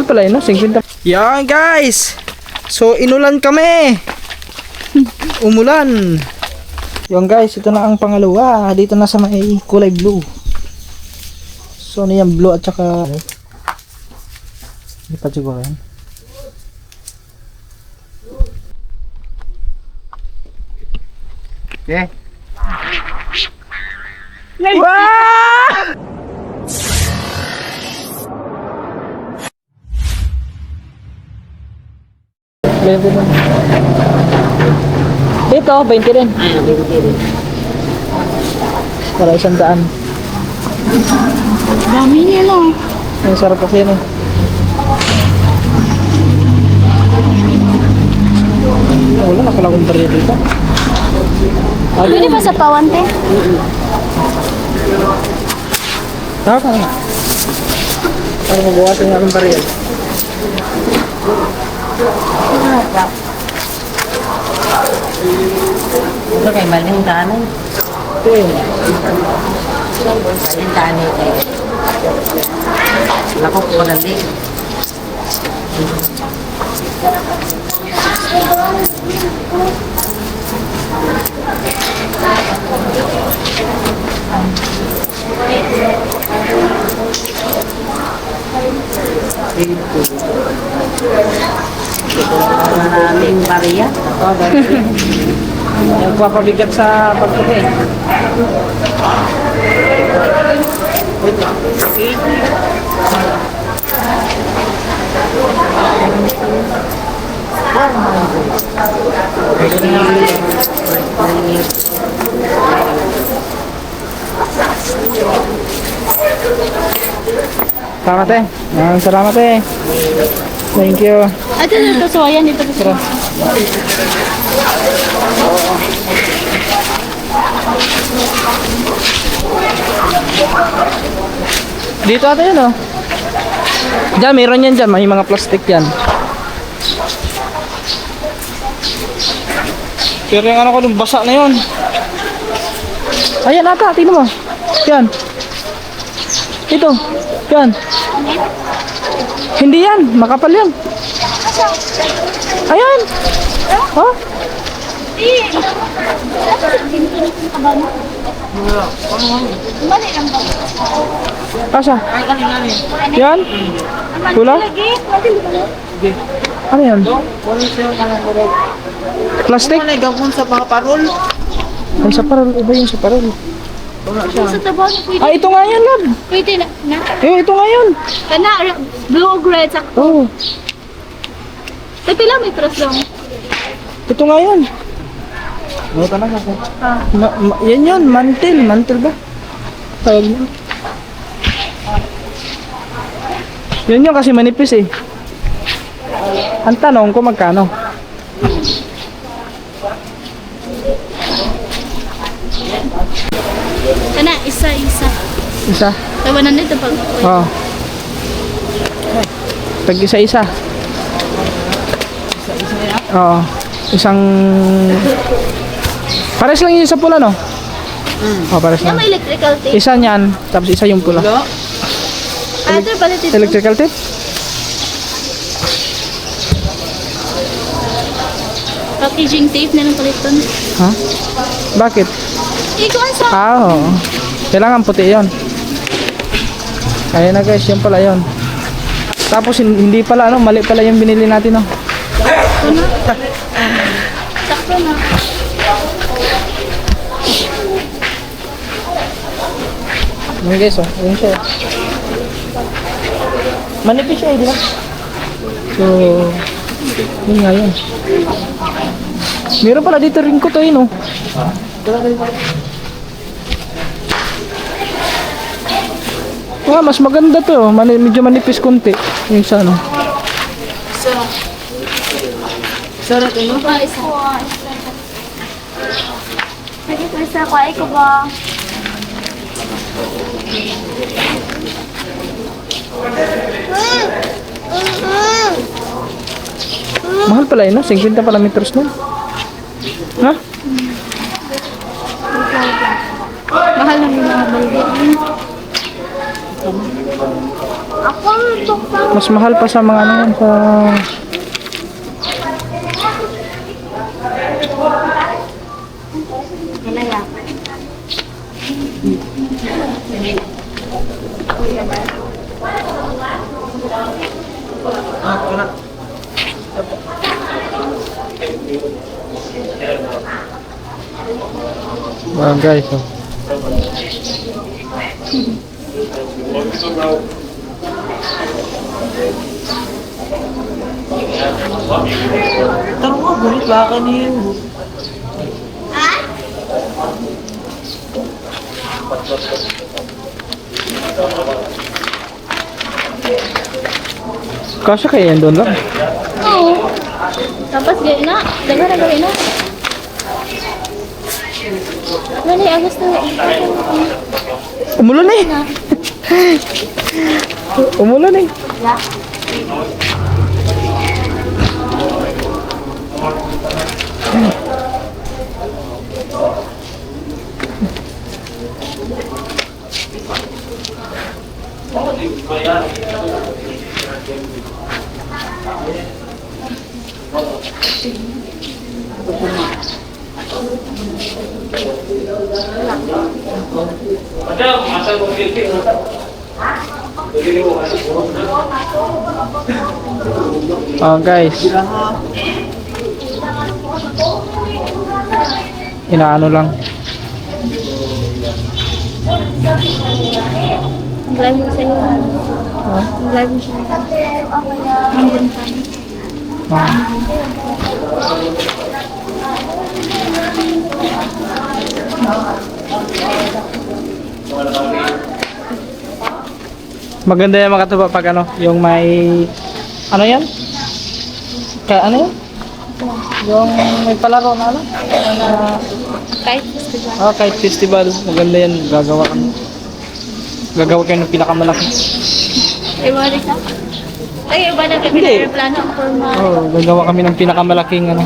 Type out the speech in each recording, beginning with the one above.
Mahal pala yun, no? 50. Yan guys! So, inulan kami! Umulan! Yan guys, ito na ang pangalawa. Dito na sa may kulay blue. So, ano yan? Blue at saka... Hindi pa siguro yan. Okay. Wow! Dito, 20 rin. Para 100. Dami niya lang. Ang sarap kasi yun eh. Wala, nakalakong barya dito. Pwede ba sa pawante? Haka na. Para mabuhatin nga akong barya. Ito kay maling tanay. Okay. Maling tanay kayo. Lako ko na din. Maraming bariya. Nagpapabigat sa pagputi. Salamat eh. Salamat eh. Thank you. Ito, so ayan, ito. Dito ata yun oh. Diyan, meron yan dyan. May mga plastic yan. Pero yung ano ko dun, basa na yun. Ayan ata, tingnan mo. Yan. Ito. Yan. Hindi yan, makapal yan. Ayan. Oh. Asa? Yan? Pula? Ano yan? Plastic? Ano gawin sa mga parol? Ay, sa parol. Iba yung sa parol. Sa tabon, pwede. Ah, ito nga yan, lab. Pwede na. Ito nga yun. Kana, blue o red, sakto. Oh, Tapi lang may trust lang. ito nga yun. Oo, talaga ko. Yan yun, mantil. Mantil ba? Tawag mo. Yan yun kasi manipis eh. Ang tanong ko magkano? Kana, isa-isa. Isa? Tawanan nito pag... Oo. Pag isa-isa. Oo. Isang... Pares lang yun sa pula, no? Oo, pares Yan lang. may electrical tape. Isa niyan, tapos isa yung pula. Ito pala dito. Electrical tape? Packaging tape na lang palitan. Ha? Bakit? Ikaw sa... Oo. Kailangan puti yon. Kaya na guys, yun pala yun. Tapos hindi pala, ano, mali pala yung binili natin, no? Sakto na. Sakto na. Yun guys, oh. Yun siya. Manipis siya, di ba? So, yun nga yun. Meron pala dito rin ko to yun, oh. Ah, mas maganda to, oh. Medyo manipis konti. Yung sa ano. Sarap ino? Isa. Sige, isa ko. Ay ko ba? Mahal pala yun, no? 50 pala meters nun. Ha? Mahal lang yung mga balde. Ako, tukang. Mas mahal pa sa mga ano yan, sa... Nalaya. Guys, oh. Taro nga, bulit baka niyo. Kasya kaya yan doon lang. Oo. Tapos gawin na. Daga na gawin na. Wala yung agos na. Umulan eh. Umulan eh. Yeah. Oh guys. Inaano lang. Live mo sa'yo. Live mo siya. Nandun ka. Maganda yan mga katuba pag ano, yung may ano yan? Kaya ano yan? Yung may palaro na ano? Kahit festival. Kahit festival, maganda yan, gagawa kami. Gagawa kayo ng pinakamalaki. Iba rin ka? Ay, iba na kami Hindi. na plano ang forma. Gagawa kami ng pinakamalaking ano.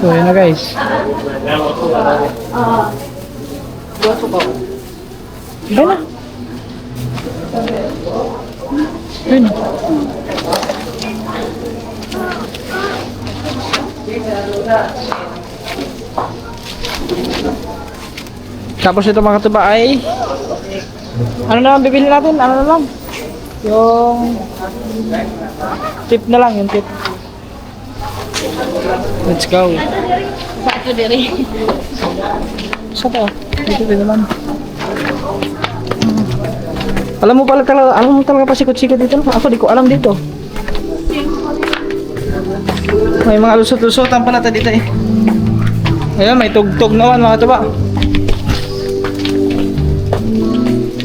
So yun na guys. Iba na. Yun. Tapos ito mga katuba ay ano na lang bibili natin? Ano na lang? Yung tip na lang, yung tip. Let's go. Bato diri. Saan to? Dito din naman. Alam mo talaga pa sikot-sikot dito. Ako di ko alam dito. May mga lusot-lusotan pala tayo dito eh. Ayan, may tugtog naman mga katuba.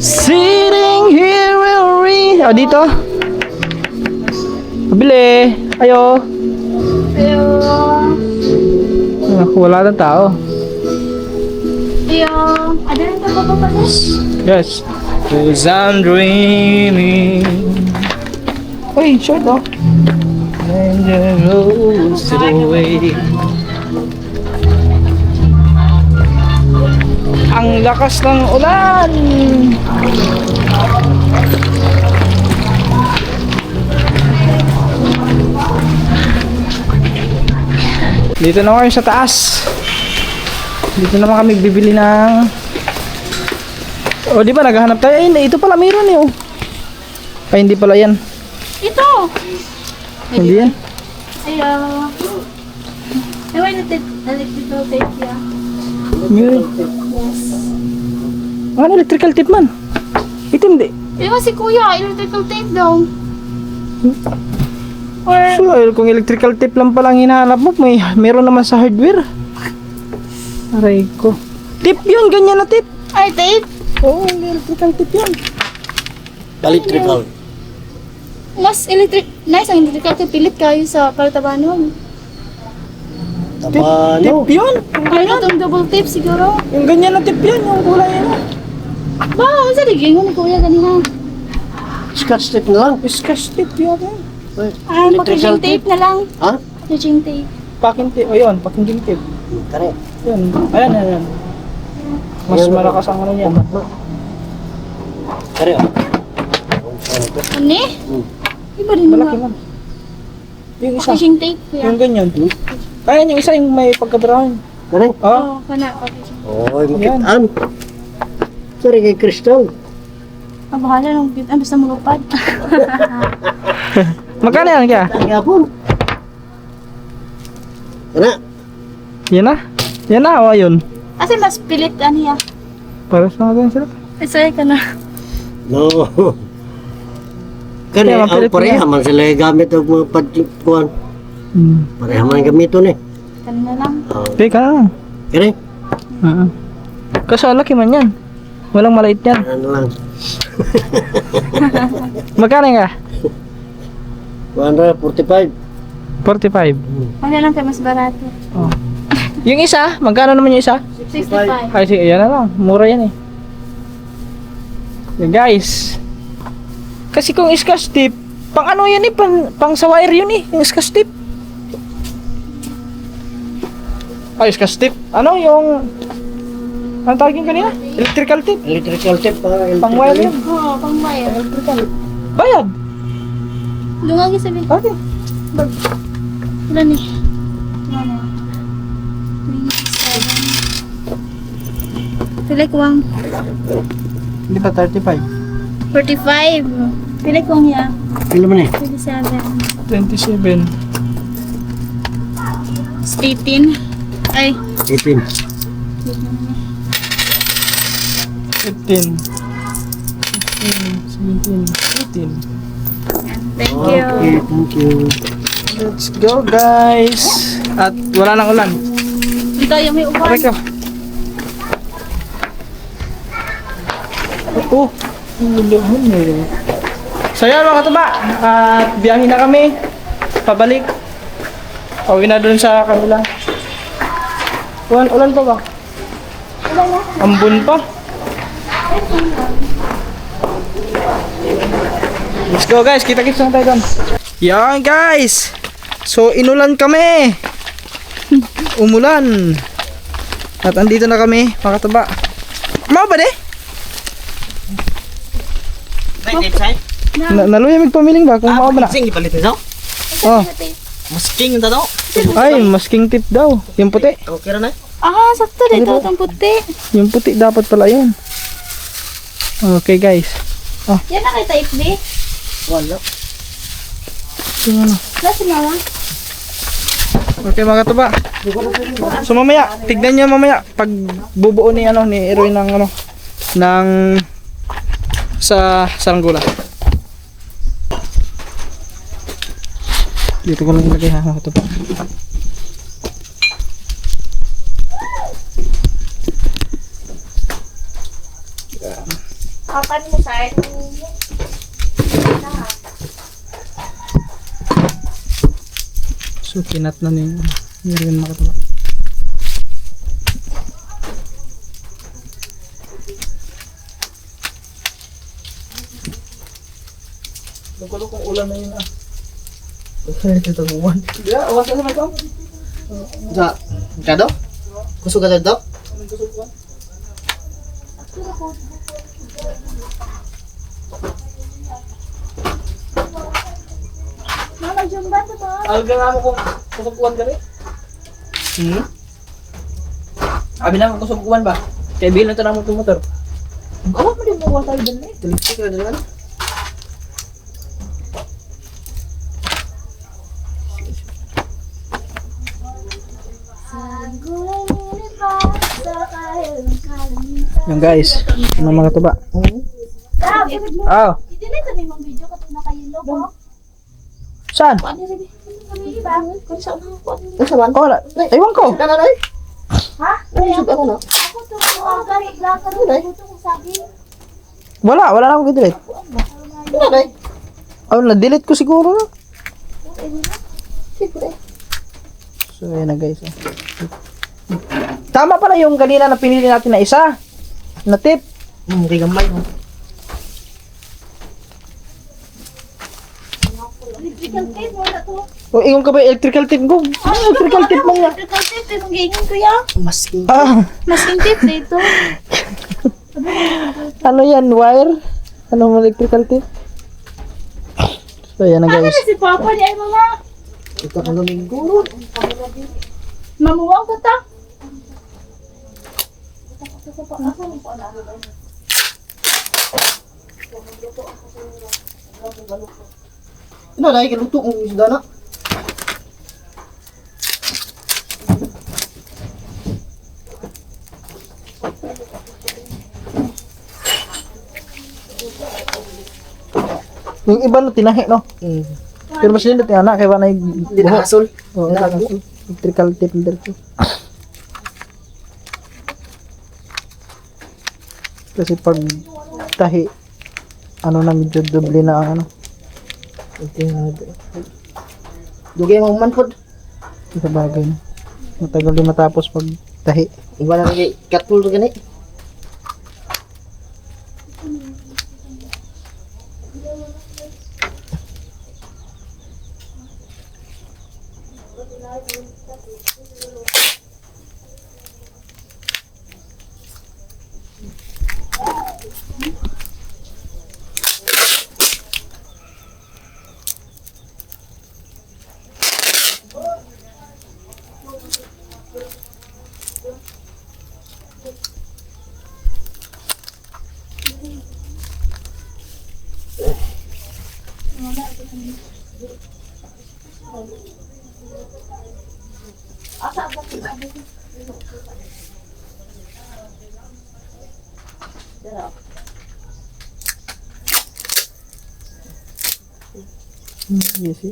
Sitting here will read. Oh, dito. Pabili. Ayo. Ayo. Wala ng tao. Ayo. Ada rin ka pa pa? Yes. Cause I'm dreaming. Uy, short oh. And the roads away. Ang lakas ng ulan. Dito naman kayo sa taas. Dito naman kami bibili ng... O di ba naghahanap tayo? Ay, ito pala mayroon eh oh. Ay, hindi pala yan. Ito. Hindi yan. Ayo. Ewan natin. Electrical tape ya. Mayroon. Yes. Ano electrical tape man? Ito hindi. Ewan si kuya. Electrical tape daw. Or... So, kung electrical tape lang palang hinahanap mo, meron naman sa hardware. Aray ko. Tape yun, ganyan na tape. Ay, tape. Oo, electrical tape yun. Electrical. Mas nice ang electrical tape. Pilit kayo sa Paltabanon. Tape yun. Ano itong double tape siguro? Yung ganyan na tape yun, yung kulay yun. Ba, ang sa ligay mo ni kuya ganina. Scotch tape na lang. Scotch tape yun. Ah, packaging tape na lang. Ha? Packaging tape. Packing tape, o yun, packing tape. Kare. Yan. Ayan, ayan. Mas malakas ang ano niya. Kare. Ani? Hmm. Iba rin Malaki mga man. Yung isa. fishing tape kuya. Yung ganyan. Ayan, yung isa yung may pagkabarahan. Kare. Oh, Oo, kana pa fishing. Oh, makitaan. Sorry kay Crystal. Ah, bahala nung basta malupad. magkano yan kaya? Yapon. Kana. Yan na. Yan na, o ayun. Kasi mas pilit aniya. Pares na natin sila. Isay ka na. No. Kani Kaya ang mapilit pareha niya. man sila gamit og mga padikuan. Hmm. Pareha man gamiton eh. Kana na lang. Oh. Okay ka na. Kani. Kaso laki man yan. Walang maliit yan. Ano lang. Magkano nga? 145. 45. Ano lang kayo mas barato. Oh. Yung isa, magkano naman yung isa? 65. Ay, sige, yan na lang. Mura yan eh. Yan guys. Kasi kung scotch tip, pang ano yan eh, pang sa wire yun eh, yung scotch tip. Ay, scotch tip. Ano yung, ano tawag yung kanina? Electrical tip. Electrical tape Pang wire yun. Oo, pang wire. Electrical. Bayad. Lungagi sabi. Okay. Wala ni. Ano? 27. Pili ko ang Hindi pa 35. 45. Pili ko ang ya. Pila man eh. 27. 27. 18. Ay. 18. 15. 16. 17. 18. Thank Okay, you. thank you. Let's go guys. At wala nang ulan. Ito yung may uban. Aray ko. Oh, ulahan eh. So yan mga katuba, at biyahe na kami pabalik. Pauwi na dun sa kanila. Ulan pa ba? Ambon pa. Let's go guys, kita-kits na tayo dun. Yan guys. So inulan kami. Umulan. At andito na kami mga katuba. Mau ba de? Naluya magpamiling ba? Kung mau ba na? Sing ipalit nito. Oh. Masking ta daw. Ay, masking tip daw. Yung puti. Okay ra na. Ah, sakto dito itong puti. Yung puti dapat pala yun. Okay guys. Yan na kay type B. Wala. Yung ano. Wala si mama. Okay mga katuba. So mamaya, tignan niyo mamaya pag bubuo ni ano ni Eroy ng ano ng sa saranggola. Dito ko lang ilagay ha mga katuba. Kapan mo sa So kinat na ni Eroy mga katuba. Nagkulo kung ulan na yun ah. Ito taguan. Yeah, awas na naman ito. Sa kado? Kusog ka daw? Mama, jumba sa to. Alga nga mo kung kusukuan ka rin. Abi na kusukuan ba? Kaya bilang ito na mo itong motor. Awa mo din mo tayo dun eh. Tulisik ka na naman. Yung guys, ano mga tuba? Dab, ibig mo. Oh, I-delete na yung video katong nakayilo ko. saan? Ano rin? Kami ba? Kung saan ako? Oh, wala. Ewan ko. Ha? Ako to, vlogger, dito ko sabi. Wala na akong i-delete. Oh, na-delete ko siguro na. So, ayan na guys. Oh. Tama pala yung kanina na pinili natin na isa. Na tip. Hindi gamay mo. Electrical tape, wala to. O, ingon ka ba electrical tape ko? Electrical tape mo nga. Electrical tape, eh, mag-iingon kuya. Masking. Masking tape dito. Ano yan, wire? Ano mo electrical tape? So, yan na Ano guys. na si Papa niya ay mga Ito ka Domingo. mamuwang ka ta? Ano dahil kaluto ang isda na? Yung iba no, tinahi no? Pero mas nindot yung anak, kaya ba na yung Hindi na hasol. Oo, electrical tape na dito. Kasi pag tahi, ano na medyo doble na ang ano. Dugay mo man pod. Sa bagay na. Matagal din matapos pag tahi. Iba na lagi katpul to gani. Yes, eh.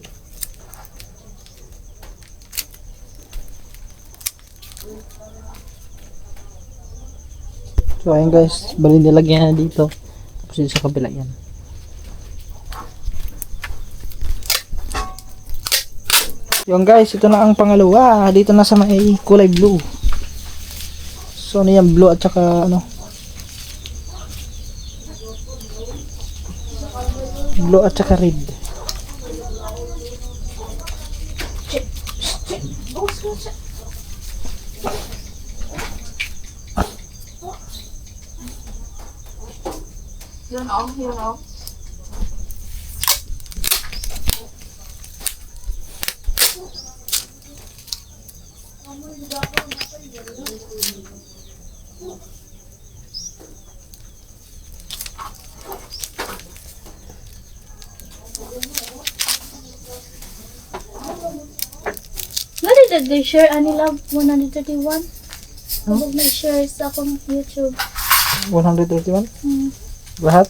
So ayun guys, bali nilagyan na dito. Tapos dito sa kabila yan. Yung guys, ito na ang pangalawa. Dito na sa may kulay blue. So ano yan, blue at saka ano? Blue at saka red. Yun, oh, yun, oh. Did they share ani love 131? Huwag may share sa akong YouTube. 131? Hmm. Lahat?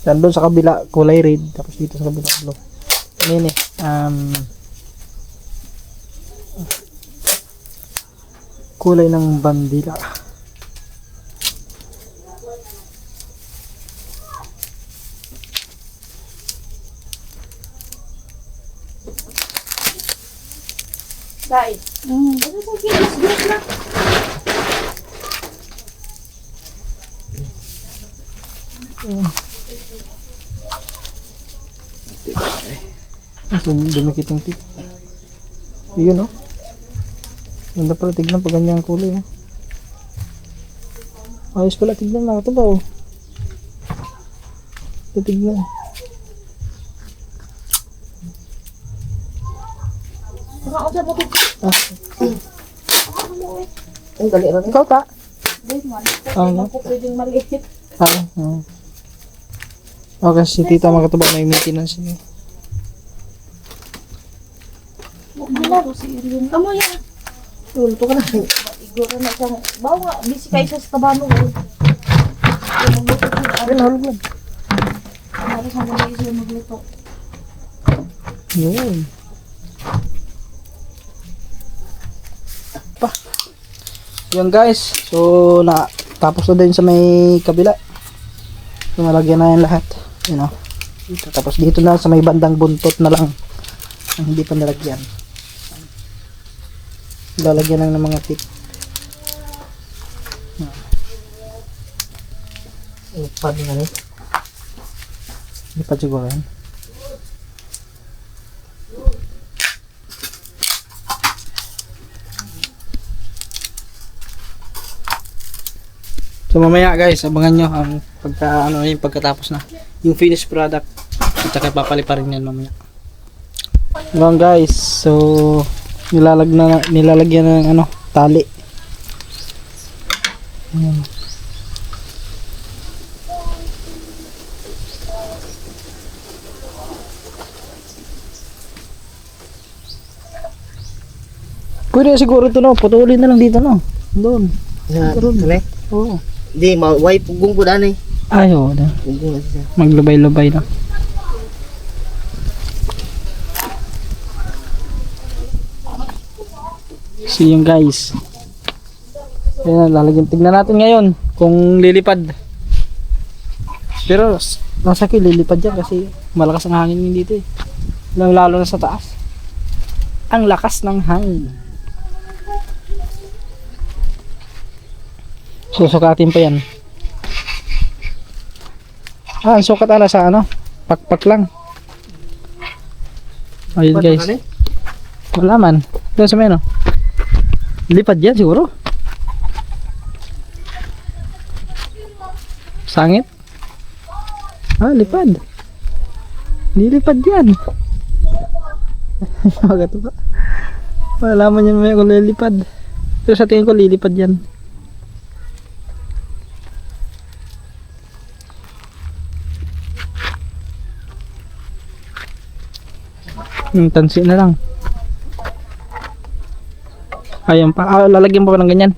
Doon sa kabila kulay red, tapos dito sa kabila blue. Ano yun eh, kulay ng bandila. Right. Ano sa kilos group na? Dumikit yung tip. Yun oh. Ganda pala tignan pag ganyan ang kulay oh. Ayos pala tignan mga ito ba oh. Ito tignan. Nakakasya ba ito? Ang dali ra. Ikaw ta? Wait man. Ano? Ako pwedeng maliit. Okay, si tita makatubag may maintenance niya. Ano si Irion? Amo yan. Tulto ka na. Igora na siyang, bawa, busy kayo sa tabano. Ayun, halog lang. Ano sa mga iso magluto? Yun. Pa. Yun guys. So, tapos na din sa may kabila. So, nalagyan na yan lahat. Yun o. Tapos dito na sa may bandang buntot na lang. Ang hindi pa nalagyan. Lalagyan lang ng mga tip. Lupad nga rin. Lipad siguro yan. So mamaya guys, abangan nyo ang yung pagkatapos na yung finished product at saka papaliparin yan mamaya. Ngayon guys, so nilalagyan na ng tali. Ayan. Pwede siguro ito putulin na lang dito doon. Sa kani? Oo. Di maway pugong ko dani. Ay, oo. Pugong na siya. Maglubay-lubay na. See you guys. Ayan, lalagyan. Tignan natin ngayon kung lilipad. Pero nasa akin lilipad yan kasi malakas ang hangin yun dito eh. Lalo na sa taas. Ang lakas ng hangin. Susukatin pa yan. Ang sukat sa pakpak lang. Ayun guys. Wala man. Doon sa may lipad yan siguro. Sangit. Lipad. Lilipad yan. Magato ba? Malaman yan may kung lilipad. Pero sa tingin ko lilipad yan. Tansi na lang. Ayan pa. Lalagyan pa ng ganyan.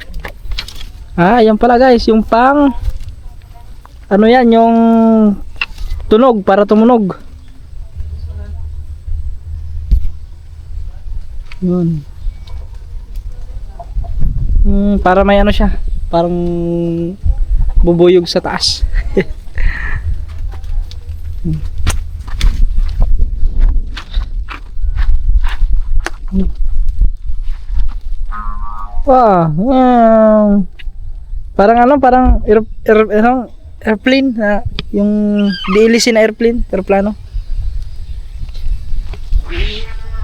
Ayan pala guys. Yung pang yan, yung tunog para tumunog. Yun. Para may siya. Parang bubuyog sa taas. Parang parang airplane na yung DLC na aeroplano.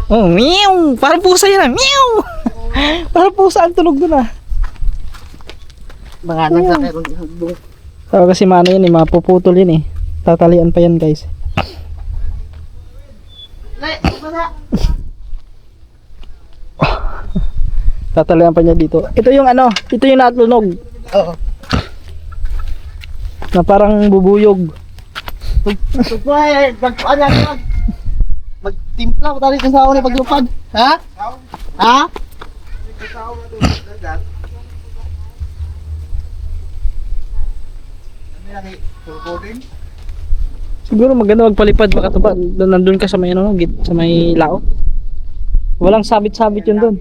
Oh, meow! Parang pusa yan meow! Parang pusa ang tunog doon Mga nang sa karon hugdong. Kasi yun mapuputol yun tatalian pa yan guys. Tatalian pa niya dito. Ito yung ito yung natunog. Oo. Na parang bubuyog. Tugpay, magtimpla mo tali sa ni paglupad. Ha? Ha? Siguro maganda magpalipad makatuba. Nandun ka sa may sa may lao. Walang sabit-sabit yun doon.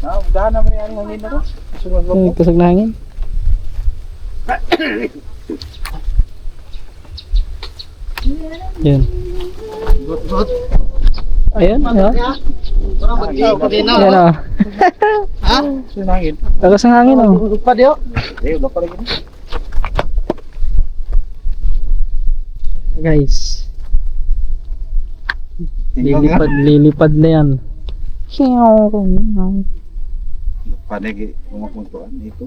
Udahan naman yung hangin na to. Kusog na hangin. Yun. Good. Ayun. Parang mag-iiw pa din Yan Ha? Hangin. Tagas ng hangin Lupad yun. Lupad yun. Guys. Lilipad na yan. Panegi kumakuntuan dito.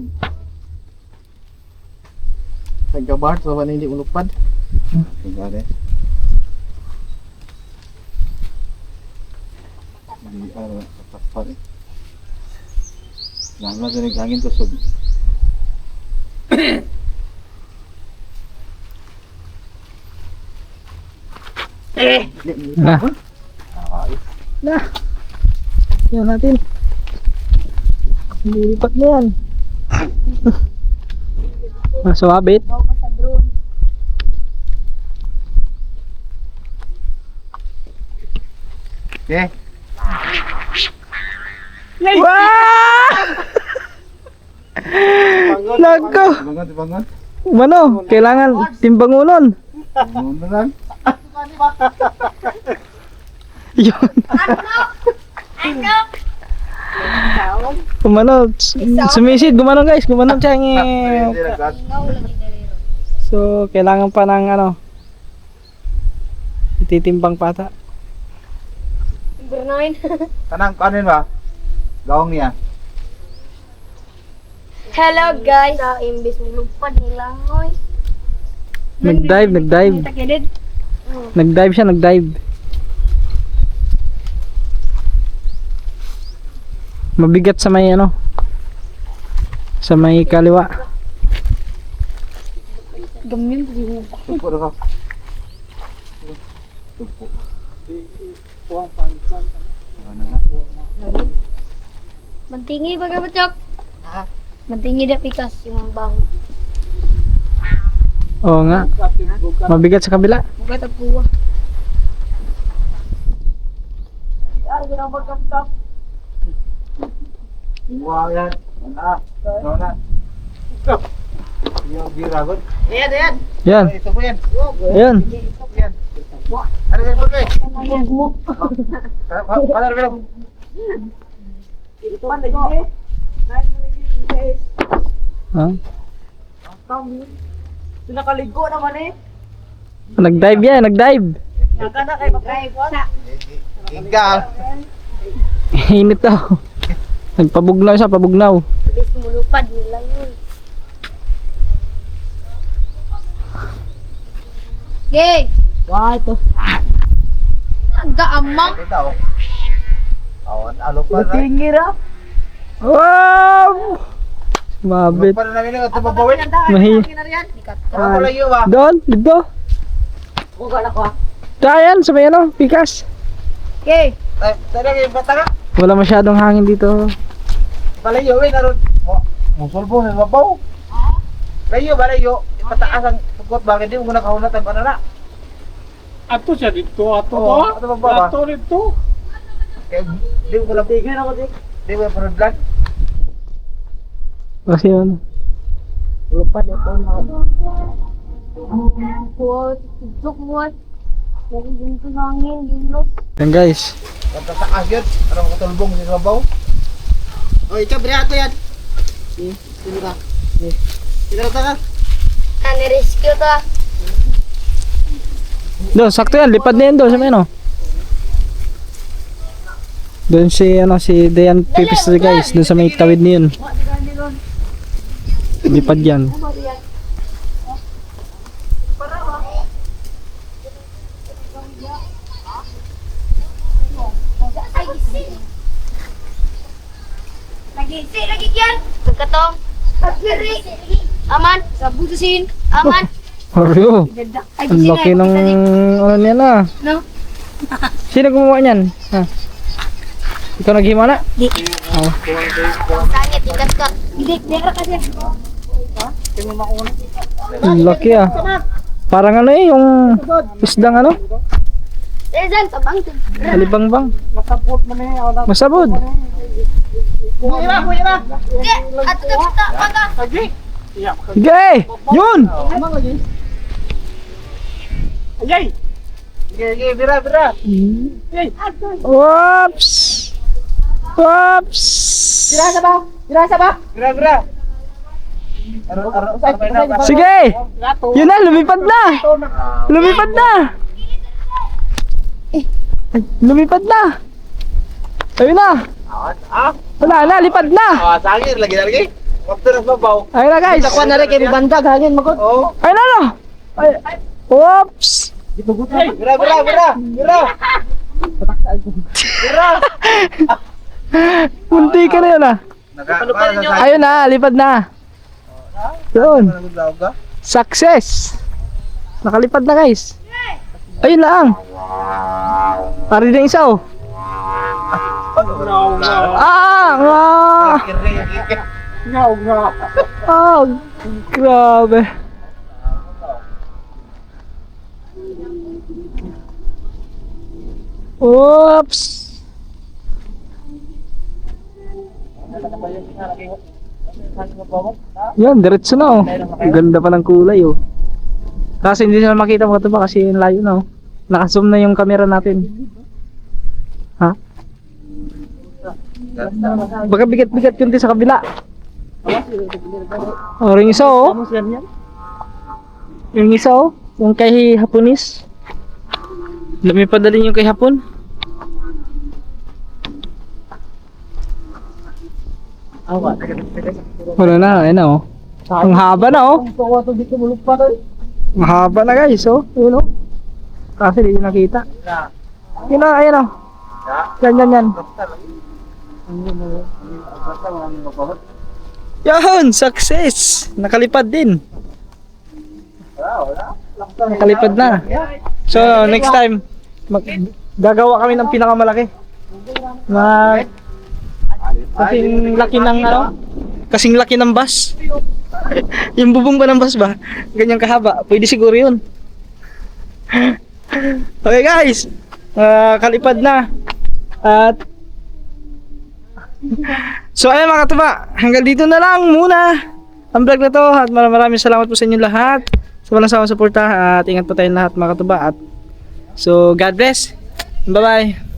Nagkabar sa hindi ulupad. Tingale. Di tapat. Nangla dari hangin to sub. Nah. Yan natin. Lilipat na yan. Maswabit. Bawa ka sa drone. Okay. Wow! Nako. Bangon. Umano, kailangan timbangunon. Bangon na lang. Yun. Gumano, sumisid, gumano guys, gumano siya So, kailangan pa ng ano, ititimbang pata. Number 9. Kanang kanin ba? Gawang niya. Hello guys. Sa imbis mo lupad nila hoy. Nag-dive. Takidid. Nag-dive siya, nag-dive. Mabigat sa may ano, sa may kaliwa. Gamyon mo. Tupo na ka. Mantingi baga bacok. Mantingi dah pikas yung bang. Oo nga, mabigat sa kabila. Buka tapuwa. Wow yan. Ano? Ano na? Yung giragon. Yan, Ito po yan. yan. Yan. Ano yan po eh? Kanar bilang. Ha? Nakaligo naman eh. Nag-dive yan, nag-dive. Nagana kay mag-drive. Ikaw. Init daw. Nagpabugnaw siya, pabugnaw. Imbis mo lupad nila yun. Yay! Wah, ito. Nagkaamang. Ito daw. Awan, alok pa na. Tinggi ra. Wow! Alok Mabit. pa na namin yung tumabawin. Mahi. Ako lang yun ba? Doon, dito. Buka na ko. Dayan, sa may ano, pikas. Yay! Talaga yung bata ka. Wala masyadong hangin dito. Balayo eh, naroon. Musulbo na mabaw. Layo, balayo. Ipataas ang pagkot. Bakit di mo nakahunat ang ano na? Ato siya dito, ato Oo, to. ato ba ba? Ato dito. Kaya di mo lang Tingnan ako dik. di mo parang vlog. Kasi ano. Lupad ito na. Kuwat, tutok mo. Lagi din ito hangin, ginos. Yan guys. Kanta sa asyot. Ano mo katulbong sa mabaw? Oh, ikaw bre ato yan. Sino ka? Sino ka? Ano rescue to? Doon, sakto yan. Lipad na yan doon sa may ano. Doon si ano, si Dayan Pipis guys. Doon sa may tawid na yun. Lipad yan. Lagi yan. Pagkatong. Aman. Sabutusin. Aman. Mario. Ay, Ang laki ng ano niya na. No? Sino gumawa niyan? Ha? Ikaw naghima na? Di. Oo. Sangit, ikas ka. Hindi, dera kasi. Ang laki ah. Parang ano eh, yung isdang ano? Rezan, tabang. Alibangbang. Masabot mo na eh. Masabod. Kuya ba? Di, ato na kita. Paga. Sige! Yun! Ayay! Sige, bira. Whoops! Whoops! Dirasa ba? Dirasa ba? Bira. Ano? Sige! Yun na, lumipad na! Lumipad na! Ay, lumipad na! Ayun na! Wala na, lipad na! Sangir lagi. Waktu na mabaw. Ayun na guys! Nakuha na rin kay bandag hangin magod. Oh. Ayun na no! Ay, whoops! Bira. Munti ka na yun ah! Ayun na, lipad na! Yun! Success! Nakalipad na guys! Ayun lang! Pari na isa oh! Ah! Oh, grabe. Oops. Yan, diretso na oh. Ang ganda pa ng kulay oh. Kasi hindi na makita mga ito ba kasi layo na oh. Naka-zoom na yung camera natin. Ha? Baka bigat-bigat yun din sa kabila. Oh, ring isa oh. Yung isa oh. Yung kay Haponis. Lumipad na din yung kay Hapon. Wala na, ayun na oh. Ang haba na oh. Mahaba na guys oh. Ayun oh. Kasi di nakita. Yun oh, ayun oh. Yan. Yun, success! Nakalipad din. Nakalipad na. So, next time, gagawa kami ng pinakamalaki. Kasing laki ng ano? Kasing laki ng bus. Yung bubong ba ng bus ba? Ganyang kahaba. Pwede siguro yun. Okay guys, kalipad na. At so ayun mga katuba, hanggang dito na lang muna ang vlog na to. At maraming salamat po sa inyo lahat sa walang sawang suporta. At ingat po tayong lahat mga katuba. At so God bless. Bye bye.